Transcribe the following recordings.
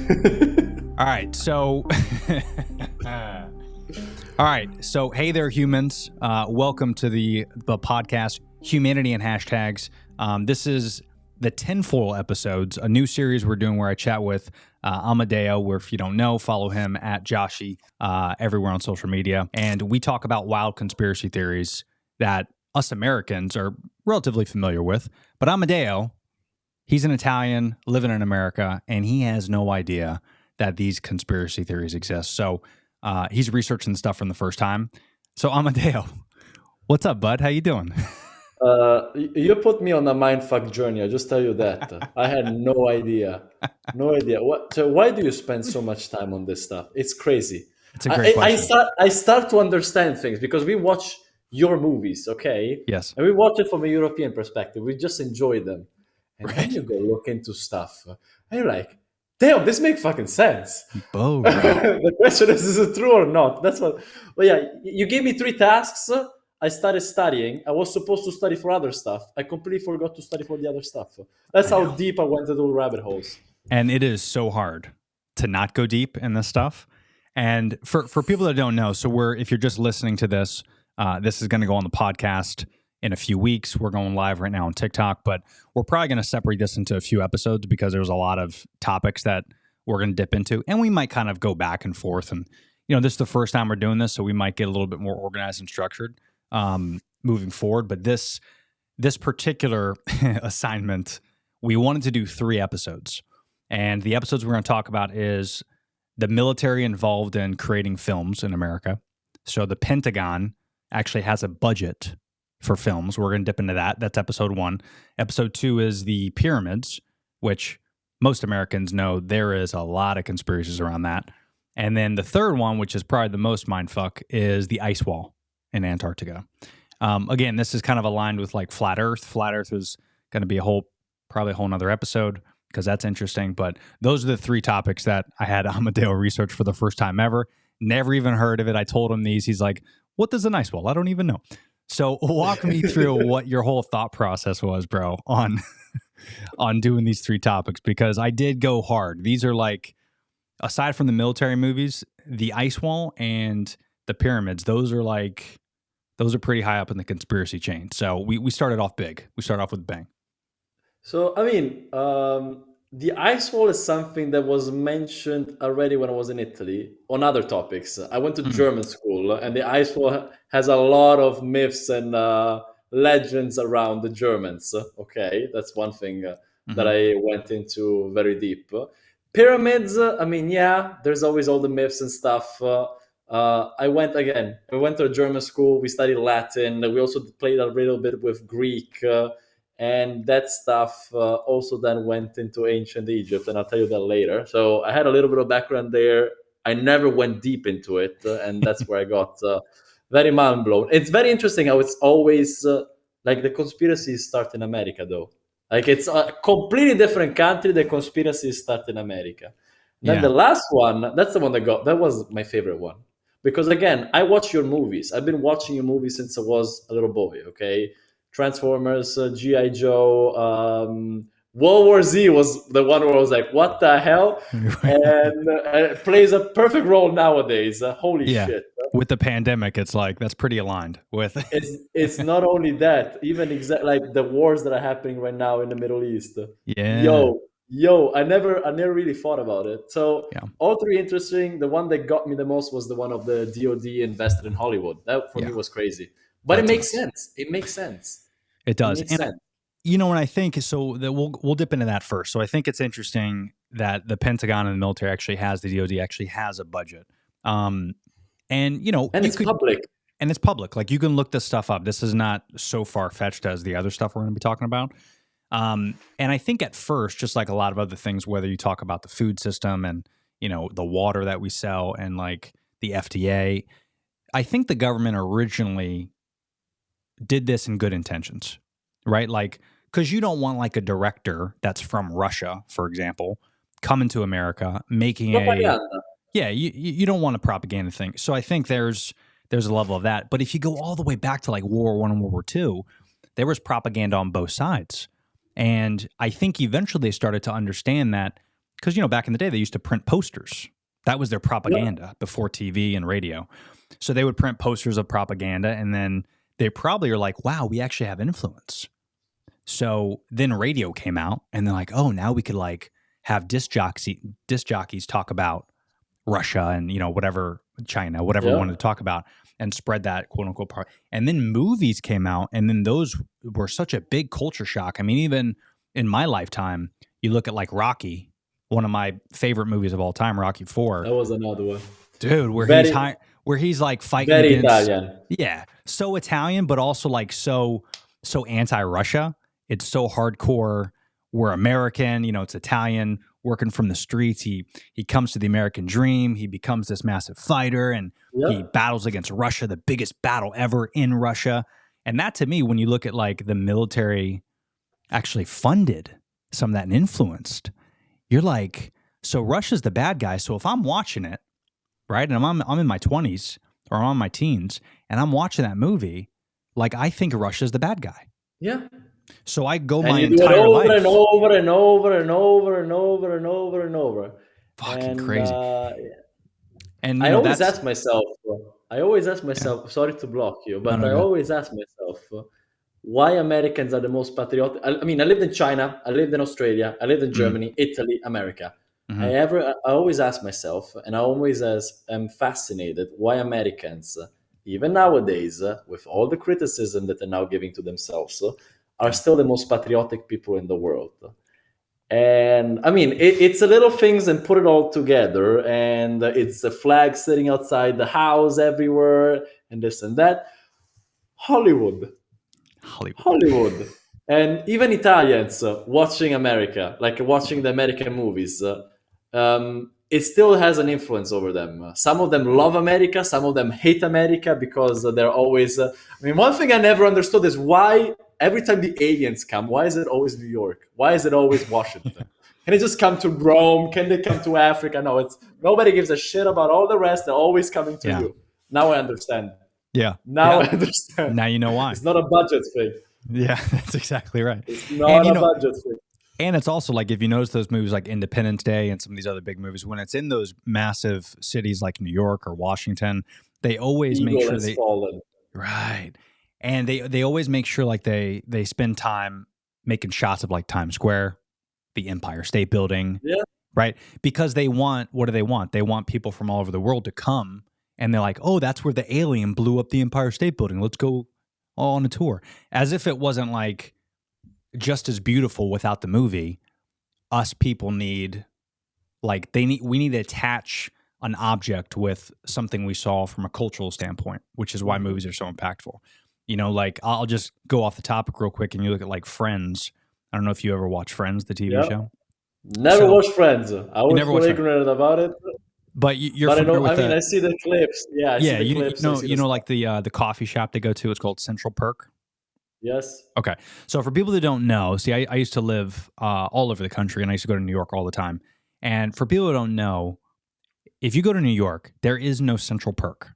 All right, so hey there, humans. Welcome to the podcast, Humanity and Hashtags. This is the tinfoil episodes, a new series we're doing where I chat with Amedeo, where if you don't know, follow him at Joshi everywhere on social media. And we talk about wild conspiracy theories that us Americans are relatively familiar with. But Amedeo, he's an Italian living in America, and he has no idea that these conspiracy theories exist. So he's researching stuff from the first time. So Amedeo, what's up, bud? How you doing? You put me on a mindfuck journey. I just tell you that. I had no idea. No idea. So why do you spend so much time on this stuff? It's crazy. It's a great question. I start to understand things because we watch your movies, okay? Yes. And we watch it from a European perspective. We just enjoy them. And then you go look into stuff. And you're like, damn, this makes fucking sense. Boom. The question is it true or not? That's what. Well, yeah, you gave me 3 tasks. I started studying. I was supposed to study for other stuff. I completely forgot to study for the other stuff. That's how deep I went into rabbit holes. And it is so hard to not go deep in this stuff. And for people that don't know, so if you're just listening to this, this is going to go on the podcast in a few weeks. We're going live right now on TikTok, but we're probably going to separate this into a few episodes because there's a lot of topics that we're going to dip into, and we might kind of go back and forth. And, this is the first time we're doing this, so we might get a little bit more organized and structured moving forward. But this particular assignment, we wanted to do 3 episodes. And the episodes we're going to talk about is the military involved in creating films in America. So the Pentagon actually has a budget for films. We're going to dip into that. That's episode 1. Episode 2 is the pyramids, which most Americans know there is a lot of conspiracies around that. And then the third one, which is probably the most mindfuck, is the ice wall in Antarctica. Again, this is kind of aligned with like flat Earth. Flat Earth is going to be probably a whole nother episode because that's interesting. But those are the 3 topics that I had Amedeo research for the first time ever. Never even heard of it. I told him these. He's like, what is an ice wall? I don't even know. So walk me through what your whole thought process was, bro, on doing these 3 topics, because I did go hard. These are like, aside from the military movies, the ice wall and the pyramids, those are pretty high up in the conspiracy chain. So we started off big. We started off with a bang. So, I mean, the ice wall is something that was mentioned already when I was in Italy on other topics. I went to German school, and the ice wall has a lot of myths and legends around the Germans. Okay, that's one thing that I went into very deep. Pyramids, I mean, yeah, there's always all the myths and stuff. I went to a German school. We studied Latin. We also played a little bit with Greek. And that stuff also then went into ancient Egypt, and I'll tell you that later. So I had a little bit of background there. I never went deep into it, and that's where I got very mind blown. It's very interesting how it's always like the conspiracies start in America, though. Like it's a completely different country. The conspiracies start in America. Then the last one, that's the one that was my favorite one. Because again, I watch your movies. I've been watching your movies since I was a little boy, okay? Transformers, G.I. Joe, World War Z was the one where I was like, what the hell? And it plays a perfect role nowadays. Holy shit. With the pandemic, it's like, that's pretty aligned with. It's not only that, even like the wars that are happening right now in the Middle East. Yeah. Yo, I never really thought about it. So all 3 interesting. The one that got me the most was the one of the DOD invested in Hollywood. That for me was crazy. But it makes sense. It makes sense. It does. And when I think, so that we'll dip into that first. So I think it's interesting that the Pentagon and the military actually has, the DOD actually has a budget. And it's public. And it's public. Like, you can look this stuff up. This is not so far-fetched as the other stuff we're going to be talking about. And I think at first, just like a lot of other things, whether you talk about the food system and, the water that we sell and like the FDA, I think the government originally did this in good intentions, right? Like, because you don't want like a director that's from Russia, for example, coming to America, making you don't want a propaganda thing. So I think there's a level of that. But if you go all the way back to like World War I and World War II, there was propaganda on both sides. And I think eventually they started to understand that because, back in the day, they used to print posters. That was their Yeah. propaganda before TV and radio. So they would print posters of propaganda, and then they probably are like, wow, we actually have influence. So then radio came out, and they're like, oh, now we could like have disc jockeys talk about Russia and, whatever, China, whatever we wanted to talk about, and spread that quote unquote part. And then movies came out, and then those were such a big culture shock. I mean, even in my lifetime, you look at like Rocky, one of my favorite movies of all time, Rocky IV. That was another one. Dude, where he's like fighting Very against Italian. Yeah. So Italian, but also like so anti-Russia. It's so hardcore. We're American, it's Italian, working from the streets. He comes to the American dream. He becomes this massive fighter, and he battles against Russia, the biggest battle ever in Russia. And that, to me, when you look at like the military actually funded some of that and influenced, you're like, so Russia's the bad guy. So if I'm watching it, right, and I'm in my 20s or I'm in my teens, and I'm watching that movie, like I think Russia's the bad guy. Yeah. So I go And my you do it entire over life. and over and over and over and over and over and over. Fucking crazy. And I always ask myself, sorry to block you, but No, I go ahead. always ask myself why Americans are the most patriotic. I mean, I lived in China, I lived in Australia, I lived in Germany, Italy, America. I always ask myself, and I always am fascinated why Americans, even nowadays, with all the criticism that they're now giving to themselves, are still the most patriotic people in the world. And I mean, it's a little things and put it all together, and it's a flag sitting outside the house everywhere, and this and that. Hollywood. And even Italians watching America, like watching the American movies, it still has an influence over them. Some of them love America, some of them hate America because they're always. I mean, one thing I never understood is why every time the aliens come, why is it always New York? Why is it always Washington? Can they just come to Rome? Can they come to Africa? No, it's nobody gives a shit about all the rest. They're always coming to you. Now I understand. Yeah. I understand. Now you know why. It's not a budget thing. Yeah, that's exactly right. It's not a budget thing. And it's also like, if you notice those movies like Independence Day and some of these other big movies, when it's in those massive cities like New York or Washington, they always make sure they fallen. Right. And they always make sure like they spend time making shots of like Times Square, the Empire State Building. Yeah. Right? Because they want, what do they want? They want people from all over the world to come, and they're like, oh, that's where the alien blew up the Empire State Building. Let's go all on a tour. As if it wasn't like just as beautiful without the movie. Us people need, like, we need to attach an object with something we saw from a cultural standpoint, which is why movies are so impactful. Like, I'll just go off the topic real quick, and you look at like Friends. I don't know if you ever watch Friends, the TV show. Never watched Friends. I was so ignorant about it. But you're familiar with I see the clips. Yeah, I see the clips. You know, like the coffee shop they go to. It's called Central Perk. Yes. Okay. So for people that don't know, see, I used to live all over the country, and I used to go to New York all the time. And for people who don't know, if you go to New York, there is no Central Perk.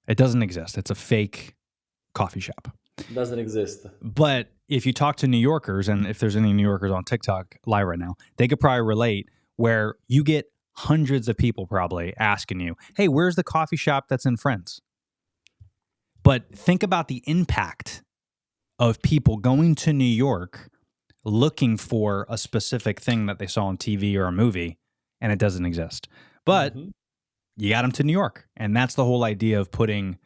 It doesn't exist. It's a fake coffee shop. It doesn't exist. But if you talk to New Yorkers, and if there's any New Yorkers on TikTok live right now, they could probably relate, where you get hundreds of people probably asking you, hey, where's the coffee shop that's in Friends? But think about the impact of people going to New York looking for a specific thing that they saw on TV or a movie, and it doesn't exist. But you got them to New York, and that's the whole idea of putting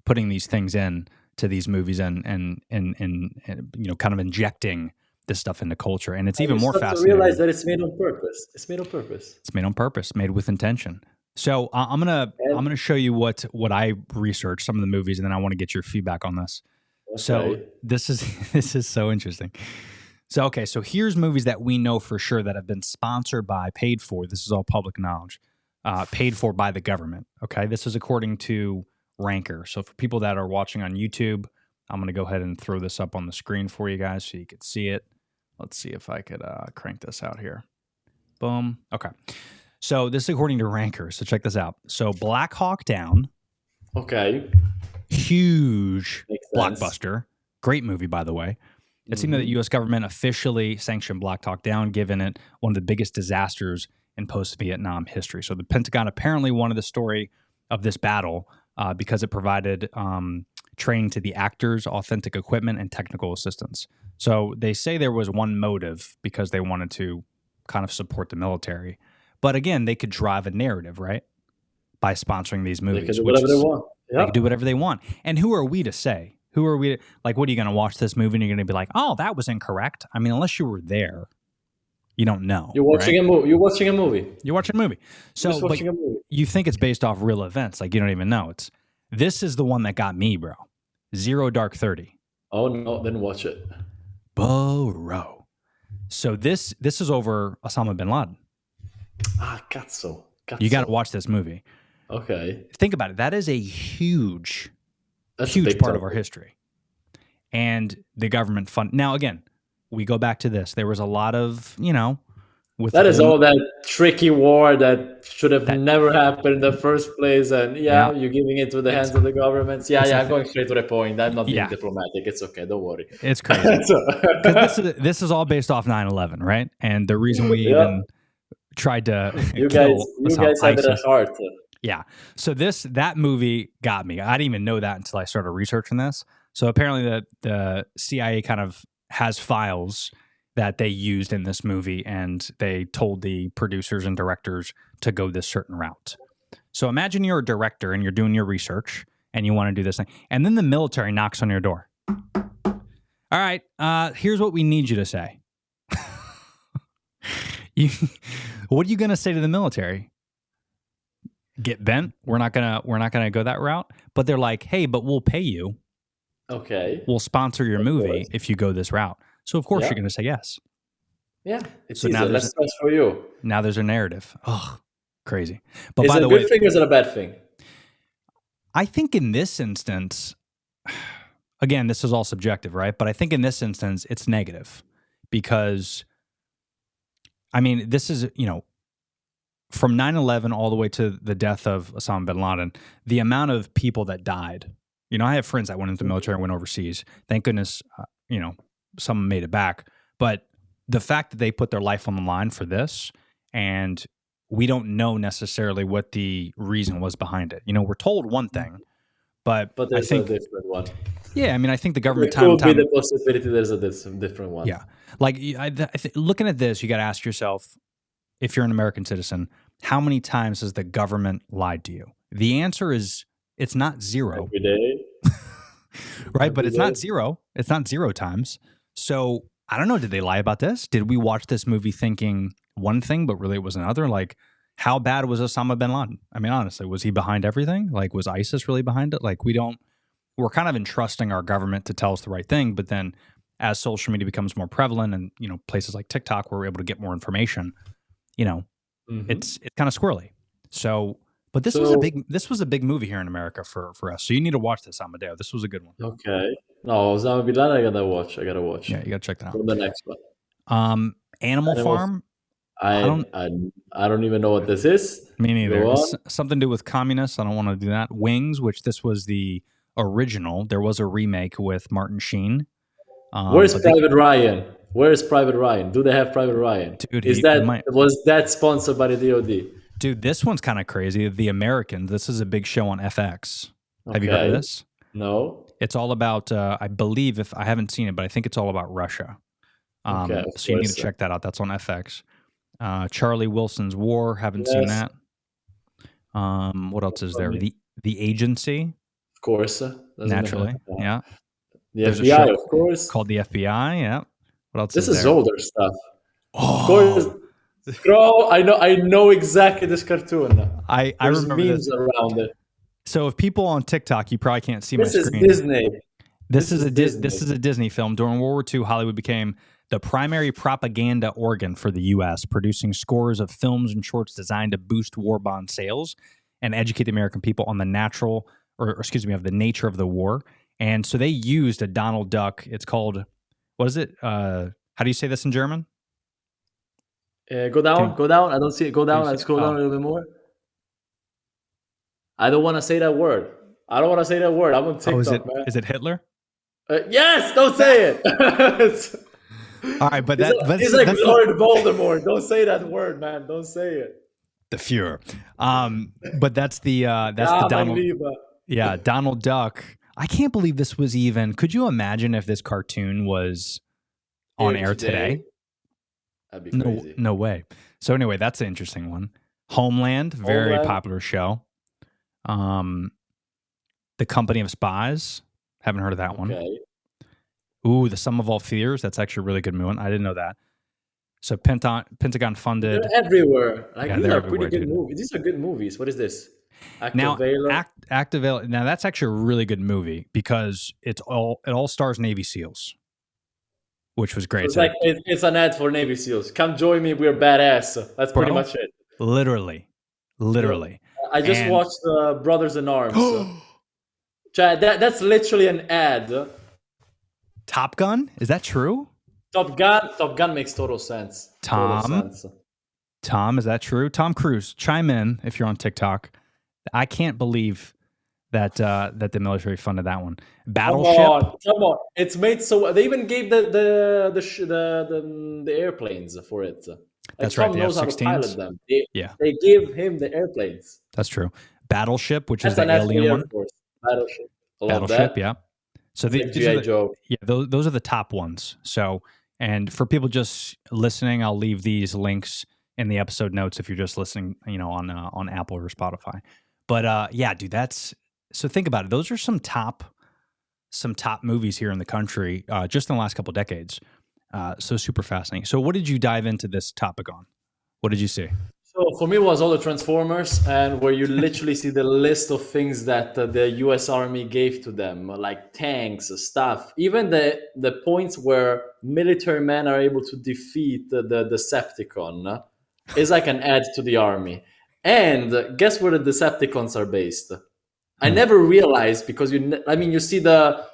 these things in to these movies and kind of injecting this stuff into culture. And it's even more fascinating. To realize that it's made on purpose. It's made on purpose. It's made on purpose, made with intention. So I'm gonna show you what I researched, some of the movies, and then I want to get your feedback on this. Okay. So this is so interesting. So here's movies that we know for sure that have been sponsored by, paid for. This is all public knowledge, paid for by the government. Okay, this is according to Ranker. So for people that are watching on YouTube, I'm going to go ahead and throw this up on the screen for you guys so you could see it. Let's see if I could crank this out here. Boom. Okay. So this is according to Ranker. So check this out. So Black Hawk Down. Okay. Huge blockbuster. Great movie, by the way. It seemed that the Mm-hmm. U.S. government officially sanctioned Black Hawk Down, given it one of the biggest disasters in post-Vietnam history. So the Pentagon apparently wanted the story of this battle because it provided training to the actors, authentic equipment, and technical assistance. So they say there was one motive because they wanted to kind of support the military. But again, they could drive a narrative, right? By sponsoring these They can movies, do which whatever they is want. they Yeah. can do whatever they want. And who are we to say? Who are we? Like, what are you going to watch this movie and you're going to be like, oh, that was incorrect? I mean, unless you were there, you don't know, You're right? watching a movie. You're watching a movie. You're watching a movie. You're just So, but watching a movie. you think it's based off real events. Like, you don't even know. This is the one that got me, bro. Zero Dark 30. Oh no, then watch it. Bro. So this is over Osama bin Laden. Ah, cazzo. You got to watch this movie. Okay. Think about it. That is a huge That's a huge big part of our topic. history. And the government fund. Now, again, we go back to this. There was a lot of, with That is the- all that tricky war that should have never happened in the first place. And Yeah. you're giving it to the hands of the governments. Yeah, I'm going straight to the point. I'm not being Yeah. diplomatic. It's okay. Don't worry. It's crazy. So- Because this is all based off 9/11, right? And the reason we Yeah. even tried to you kill guys have it at ISIS. heart. Yeah. So that movie got me. I didn't even know that until I started researching this. So apparently the CIA kind of has files that they used in this movie, and they told the producers and directors to go this certain route. So imagine you're a director and you're doing your research and you want to do this thing, and then the military knocks on your door. All right, here's what we need you to say. What are you gonna say to the military? Get bent? We're not gonna go that route. But they're like, hey, but we'll pay you. Okay. We'll sponsor your Of movie course. if you go this route. So of course Yeah. you're gonna say yes. Yeah. It's So easy. now Less stress for you. Now there's a narrative. Oh, crazy. But Is by it the a good way, thing or is it a bad thing? I think in this instance, again, this is all subjective, right? But I think in this instance, it's negative because, I mean, this is, from 9/11 all the way to the death of Osama bin Laden, the amount of people that died. I have friends that went into the military and went overseas. Thank goodness, some made it back. But the fact that they put their life on the line for this, and we don't know necessarily what the reason was behind it. We're told one thing, but I But there's think, a different one. yeah, I mean, I think the There government time could and be time, the possibility there's a different one. yeah, like looking at this, you got to ask yourself, if you're an American citizen, how many times has the government lied to you? The answer is it's not zero, Every day. right? But every it's not day. zero. It's not zero times. So I don't know. Did they lie about this? Did we watch this movie thinking one thing, but really it was another? Like, how bad was Osama bin Laden? I mean, honestly, was he behind everything? Like, was ISIS really behind it? Like, we're kind of entrusting our government to tell us the right thing. But then as social media becomes more prevalent and, places like TikTok where we're able to get more information, Mhm. it's kind of squirrely. So, but this was a big movie here in America for us. So you need to watch this, Amedeo. This was a good one. Okay. No, Osama bin Laden, I gotta watch. Yeah, you got to check that For out. the next one. Animal Animal Farm. I don't even know what this is. Me neither. Go It's on. something to do with communists. I don't want to do that. Wings, which this was the original. There was a remake with Martin Sheen. Where's but they- Private Ryan? Where's Private Ryan? Do they have Private Ryan? Dude, Is he that might- was that sponsored by the DoD? Dude, this one's kind of crazy. The Americans. This is a big show on FX. Have you heard of Okay. this? No. It's all about, I believe, if I haven't seen it, but I think it's all about Russia. Okay, of So you need to course. check that out. That's on FX. Charlie Wilson's War. Haven't seen Yes. that. What else is there? Funny. The Agency, Of course. naturally. Yeah. The There's a FBI, show of course. Called the FBI. Yeah. What else This is is there? older stuff. Oh, Of course. Bro, I know exactly this cartoon. I There's remember memes this. around it. So if people on TikTok, you probably can't see my This is screen. Disney. This is Disney. This is a Disney film. During World War II, Hollywood became the primary propaganda organ for the U.S., producing scores of films and shorts designed to boost war bond sales and educate the American people on the the nature of the war. And so they used a Donald Duck. It's called, what is it? How do you say this in German? Go down, go down. I don't see it. Go down see and it? scroll down Oh. a little bit more. I don't want to say that word. I'm on TikTok, Is man. it Hitler? Yes, don't say it. All right, but He's like that's Lord Voldemort. Don't say that word, man. Don't say it. the Fuhrer. But that's the Ja, mein Donald. Lieber. Yeah, Donald Duck. I can't believe this was even. Could you imagine if this cartoon was on Here air today, today? that'd be No, crazy. no way. So anyway, that's an interesting one. Homeland, very Homeland. popular show. The Company of Spies. Haven't heard of that one. Okay. Ooh, The Sum of All Fears. That's actually a really good one. I didn't know that. So Pentagon funded. They're everywhere. Like Yeah, these they're are pretty everywhere, good dude. movies. These are good movies. What is this? Now, Activator. Activate. Now that's actually a really good movie because it all stars Navy SEALs, which was So great. it's like it's an ad for Navy SEALs. Come join me. We're badass. That's pretty Bro, much it. literally. Yo, I just And watched Brothers in Arms. Chad, that's literally an ad. Top Gun, is that true? Top Gun makes total sense. Total sense. Tom, is that true? Tom Cruise, chime in if you're on TikTok. I can't believe that that the military funded that one. Battleship. Come on! It's made so. They even gave the airplanes for it. Like That's right. Tom The knows how to F-16s. pilot them. Yeah, They give him the airplanes. that's true. Battleship, which is That's the an ad for alien the Air one. Force. Battleship. I love Battleship, that. yeah. So It's like these are GI the Joe. those are the top ones. So, and for people just listening, I'll leave these links in the episode notes if you're just listening, on Apple or Spotify. But yeah, dude, that's so think about it. Those are some top movies here in the country just in the last couple of decades. So super fascinating. So what did you dive into this topic on? What did you see? So for me, it was all the Transformers, and where you literally see the list of things that the U.S. Army gave to them, like tanks, stuff. Even the points where military men are able to defeat the Decepticon is like an add to the army. And guess where the Decepticons are based? I never realized because you see the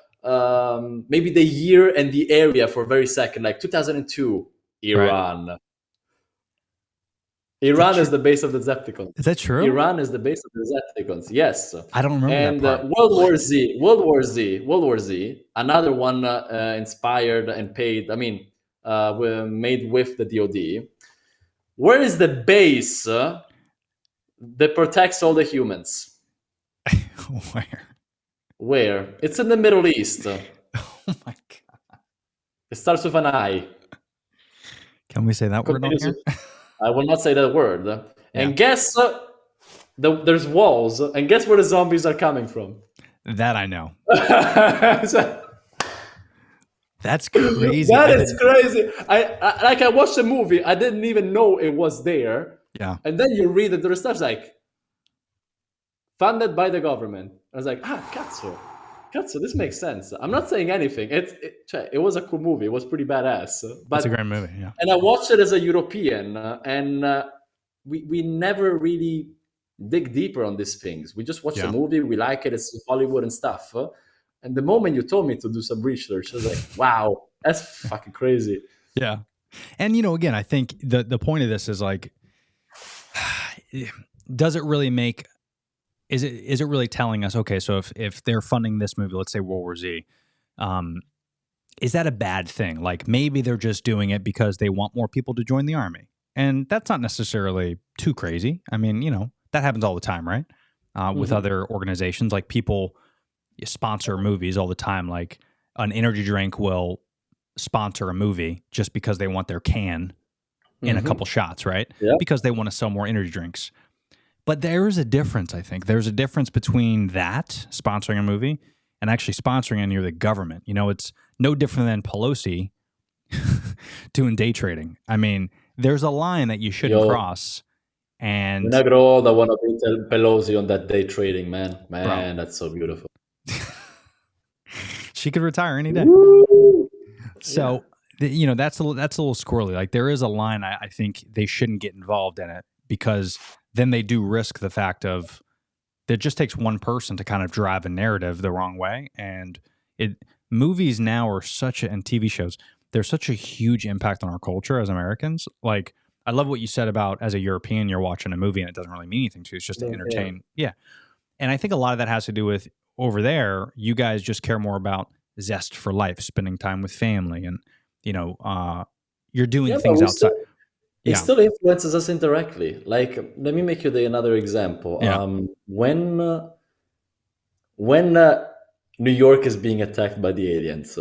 maybe the year and the area for a very second, like 2002, Right. Iran. Iran is the base of the Decepticons. Is that true? Iran is the base of the Decepticons. Yes. I don't remember And that part. World War Z, another one inspired and paid. Were made with the DoD. Where is the base that protects all the humans? Where? Where? It's in the Middle East. Oh my god! It starts with an I. Can we say that word on here? I will not say that word. And guess there's walls. And guess where the zombies are coming from? That I know. So, That's crazy. that is crazy. I watched the movie. I didn't even know it was there. Yeah. And then you read that there is stuff like funded by the government. I was like, cazzo, this makes sense. I'm not saying anything. It was a cool movie. It was pretty badass. But It's a great movie. Yeah. and I watched it as a European, and we never really dig deeper on these things. We just watch the movie. We like it. It's Hollywood and stuff. And the moment you told me to do some research, I was like, wow, that's fucking crazy. Yeah. And, again, I think the point of this is like, does it really make, is it really telling us, okay, so if they're funding this movie, let's say World War Z, is that a bad thing? Like maybe they're just doing it because they want more people to join the army. And that's not necessarily too crazy. I mean, that happens all the time, right? With other organizations, like people sponsor movies all the time. Like an energy drink will sponsor a movie just because they want their can in a couple shots, right? Yeah. Because they want to sell more energy drinks. But there is a difference, I think. There's a difference between that, sponsoring a movie, and actually sponsoring it near the government. It's no different than Pelosi doing day trading. I mean, there's a line that you shouldn't cross. And when I grow old, I want to be Pelosi on that day trading, man. Man, that's so beautiful. She could retire any day. So, that's a little squirrely. Like there is a line I think they shouldn't get involved in it because then they do risk the fact of it just takes one person to kind of drive a narrative the wrong way. And movies now are and TV shows, they're such a huge impact on our culture as Americans. Like I love what you said about as a European, you're watching a movie and it doesn't really mean anything to you. It's just to entertain. Yeah. And I think a lot of that has to do with over there, you guys just care more about zest for life, spending time with family, and you're doing Yeah, but things outside. it Yeah, still influences us indirectly. Like, let me make you another example. yeah, When New York is being attacked by the aliens,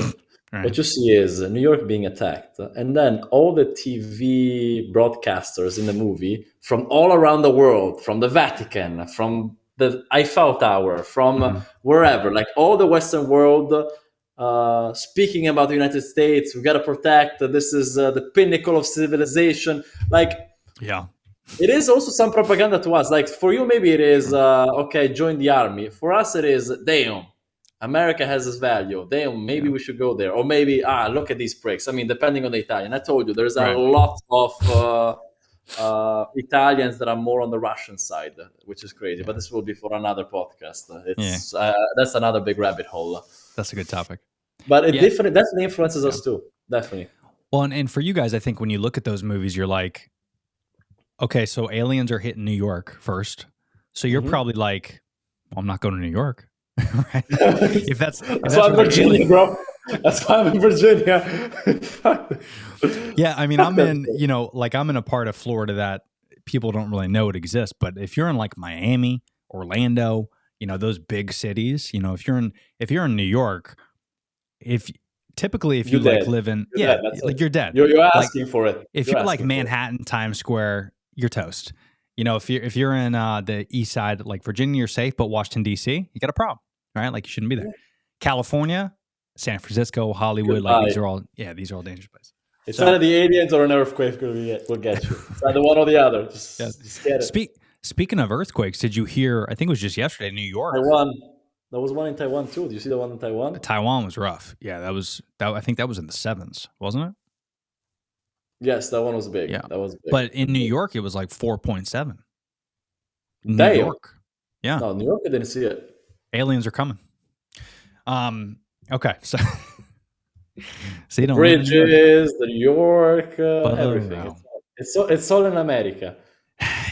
right. what you see is New York being attacked, and then all the TV broadcasters in the movie from all around the world, from the Vatican, from the Eiffel Tower, from Mhm. wherever, like all the Western world, speaking about the United States. We got to protect. This is the pinnacle of civilization. Like, Yeah, it is also some propaganda to us. Like, for you, maybe it is okay, join the army. For us, it is damn. America has this value. Damn, maybe yeah, we should go there. Or maybe look at these pricks. I mean, depending on the Italian. I told you there's a right. lot of Italians that are more on the Russian side, which is crazy. But Yeah, this will be for another podcast. yeah, It's that's another big rabbit hole. that's a good topic. But it Yeah, definitely influences yeah. us too. Definitely. Well, and for you guys, I think when you look at those movies, you're like, okay, so aliens are hitting New York first, so you're Mhm. probably like, well, I'm not going to New York, right? If that's That's why I'm where the Virginia, alien, bro. That's why I'm in Virginia. Fuck. yeah, I mean, Fuck I'm that in, shit. like I'm in a part of Florida that people don't really know it exists, but if you're in like Miami, Orlando, those big cities, if you're in New York, if typically if you You're like dead. live in, You're yeah, dead. That's it. like you're dead. You're Like asking for it. if You're you're like asking for it. Manhattan, Times Square, you're toast. If you're in the east side, like Virginia, you're safe, but Washington D.C., you got a problem, right? Like you shouldn't be there. Yeah. California, San Francisco, Hollywood, like Goodbye. these are all dangerous places. It's So either the aliens or an earthquake will get you. It's either one or the other. yeah. Just get it. Speaking of earthquakes, did you hear? I think it was just yesterday, New York. Taiwan. There was one in Taiwan too. Do you see the one in Taiwan? Taiwan was rough. Yeah, that. I think that was in the sevens, wasn't it? Yes, that one was big. Yeah, That was big. but in New York, it was like 4.7. New Damn. York. Yeah, No, New York, I didn't see it. aliens are coming. Okay, so so you don't live in New York. Bridges, the New York, everything. Wow. It's all in America.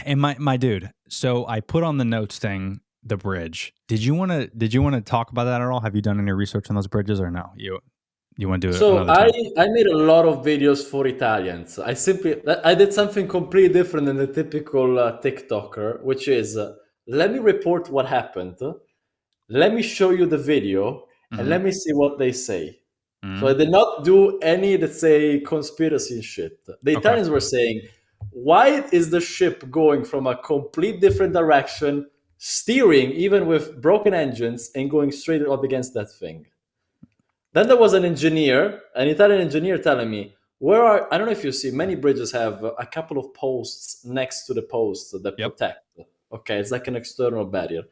And my dude, so I put on the notes thing the bridge. Did you want to talk about that at all? Have you done any research on those bridges or no? You want to do it So another time? I made a lot of videos for Italians. I did something completely different than the typical TikToker, which is let me report what happened, let me show you the video, and Mm-hmm. let me see what they say. Mm-hmm. So I did not do any, let's say, conspiracy shit. The Okay. Italians were saying, why is the ship going from a complete different direction, steering even with broken engines, and going straight up against that thing? Then there was an Italian engineer telling me, I don't know if you see, many bridges have a couple of posts next to the posts that Yep. protect. Okay, it's like an external barrier.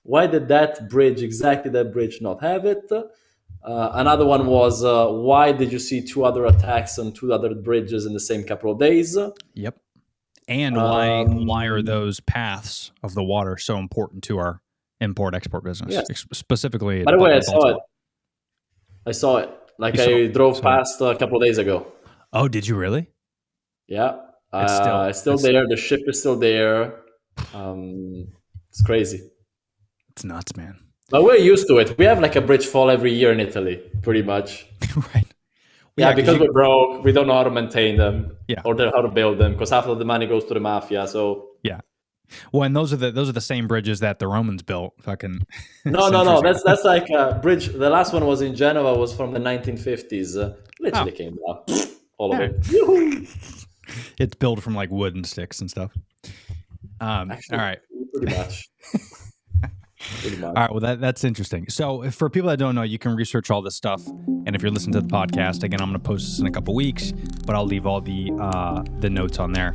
Why did exactly that bridge not have it? Another one was, why did you see two other attacks on two other bridges in the same couple of days? Yep. And why are those paths of the water so important to our import-export business? Yes. Specifically, By the way, I Baltimore. saw it. Like You saw I it? drove So- past a couple of days ago. Oh, did you really? Yeah, It's still there. The ship is still there. It's crazy. It's nuts, man. But we're used to it. We have like a bridge fall every year in Italy, pretty much. Right. Yeah, 'cause because we're broke. We don't know how to maintain them. Yeah. Or how to build them, because half of the money goes to the mafia. So yeah. Well, and those are the same bridges that the Romans built. Fucking no. centuries ago. That's like a bridge. The last one was in Genova. Was from the 1950s. Literally came down. All of Yeah. it. Yoo-hoo! It's built from like wood and sticks and stuff. Actually, all right. Pretty much. Pretty much. All right. Well, that's interesting. So, for people that don't know, you can research all this stuff. And if you're listening to the podcast, again, I'm going to post this in a couple weeks, but I'll leave all the notes on there.